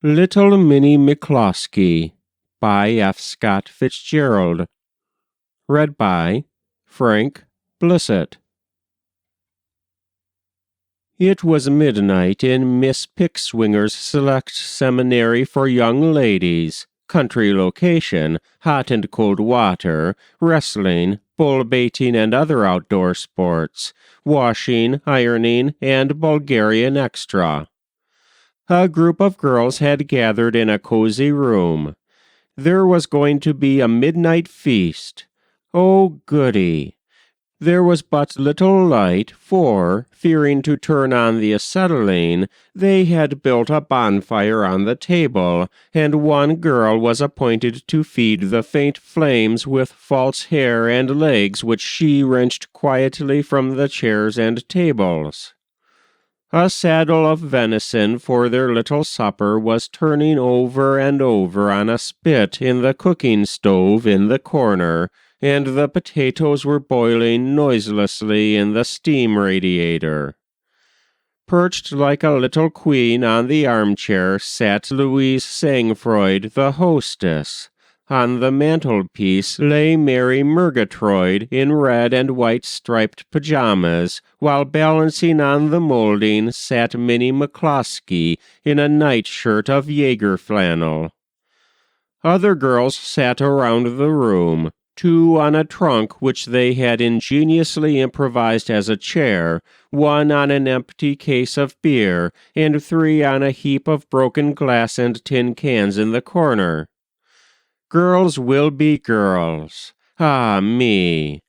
Little Minnie McCloskey by F. Scott Fitzgerald. Read by Frank Blissett. It was midnight in Miss Pickswinger's Select Seminary for Young Ladies. Country location, hot and cold water, wrestling, bull baiting and other outdoor sports, washing, ironing, and Bulgarian extra. A group of girls had gathered in a cozy room. There was going to be a midnight feast. Oh, goody! There was but little light, for, fearing to turn on the acetylene, they had built a bonfire on the table, and one girl was appointed to feed the faint flames with false hair and legs which she wrenched quietly from the chairs and tables. A saddle of venison for their little supper was turning over and over on a spit in the cooking stove in the corner, and the potatoes were boiling noiselessly in the steam radiator. Perched like a little queen on the armchair sat Louise Sangfroid, the hostess. On the mantelpiece lay Mary Murgatroyd in red and white striped pajamas, while balancing on the molding sat Minnie McCloskey in a nightshirt of Jaeger flannel. Other girls sat around the room, two on a trunk which they had ingeniously improvised as a chair, one on an empty case of beer, and three on a heap of broken glass and tin cans in the corner. Girls will be girls. Ah, me!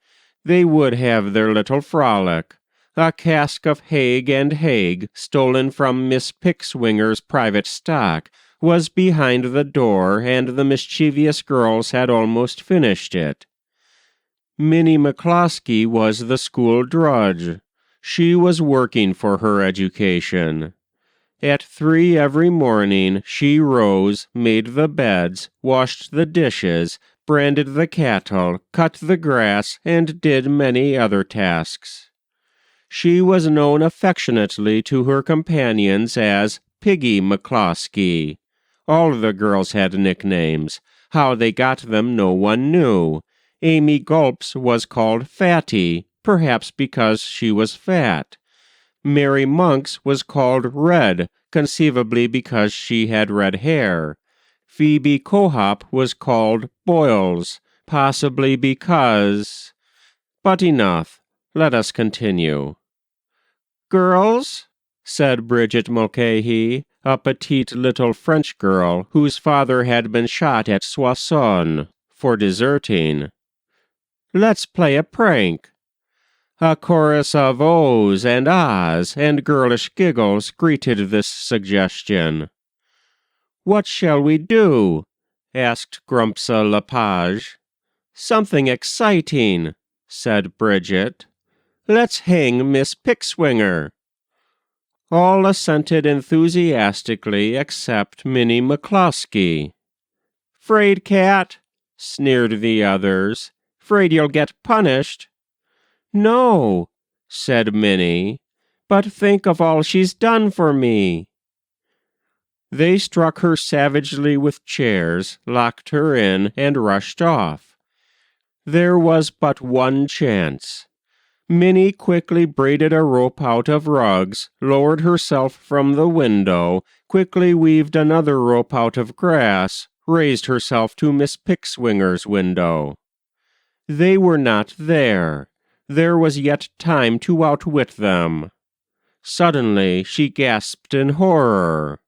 They would have their little frolic. A cask of Haig and Haig, stolen from Miss Pickswinger's private stock, was behind the door, and the mischievous girls had almost finished it. Minnie McCloskey was the school drudge. She was working for her education. At 3 every morning she rose, made the beds, washed the dishes, branded the cattle, cut the grass, and did many other tasks. She was known affectionately to her companions as Piggy McCloskey. All the girls had nicknames. How they got them no one knew. Amy Gulps was called Fatty, perhaps because she was fat. Mary Monks was called Red, conceivably because she had red hair. Phoebe Cohop was called Boils, possibly because... But enough. Let us continue. "Girls," said Bridget Mulcahy, a petite little French girl whose father had been shot at Soissons for deserting, "let's play a prank." A chorus of ohs and ahs and girlish giggles greeted this suggestion. "What shall we do?" asked Grumpsa Lepage. "Something exciting," said Bridget. "Let's hang Miss Pickswinger." All assented enthusiastically except Minnie McCloskey. "'Fraid cat," sneered the others. "'Fraid you'll get punished." "No," said Minnie, "but think of all she's done for me." They struck her savagely with chairs, locked her in, and rushed off. There was but one chance. Minnie quickly braided a rope out of rugs, lowered herself from the window, quickly weaved another rope out of grass, raised herself to Miss Pickswinger's window. They were not there. There was yet time to outwit them. Suddenly she gasped in horror.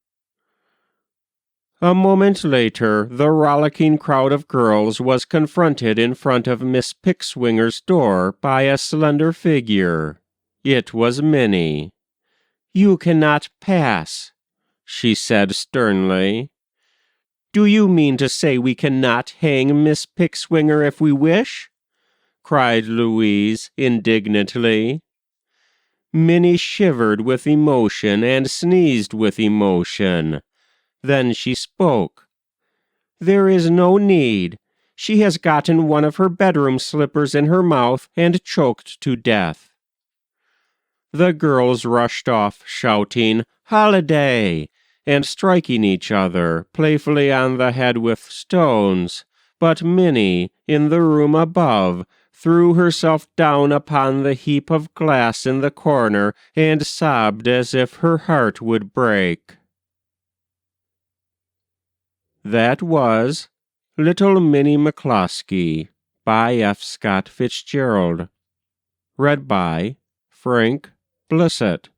A moment later, the rollicking crowd of girls was confronted in front of Miss Pickswinger's door by a slender figure. It was Minnie. "You cannot pass," she said sternly. "Do you mean to say we cannot hang Miss Pickswinger if we wish?" cried Louise indignantly. Minnie shivered with emotion and sneezed with emotion. Then she spoke. "There is no need. She has gotten one of her bedroom slippers in her mouth and choked to death." The girls rushed off, shouting, "Holiday!" and striking each other playfully on the head with stones, but Minnie, in the room above, threw herself down upon the heap of glass in the corner and sobbed as if her heart would break. That was Little Minnie McCloskey by F. Scott Fitzgerald. Read by Frank Blissett.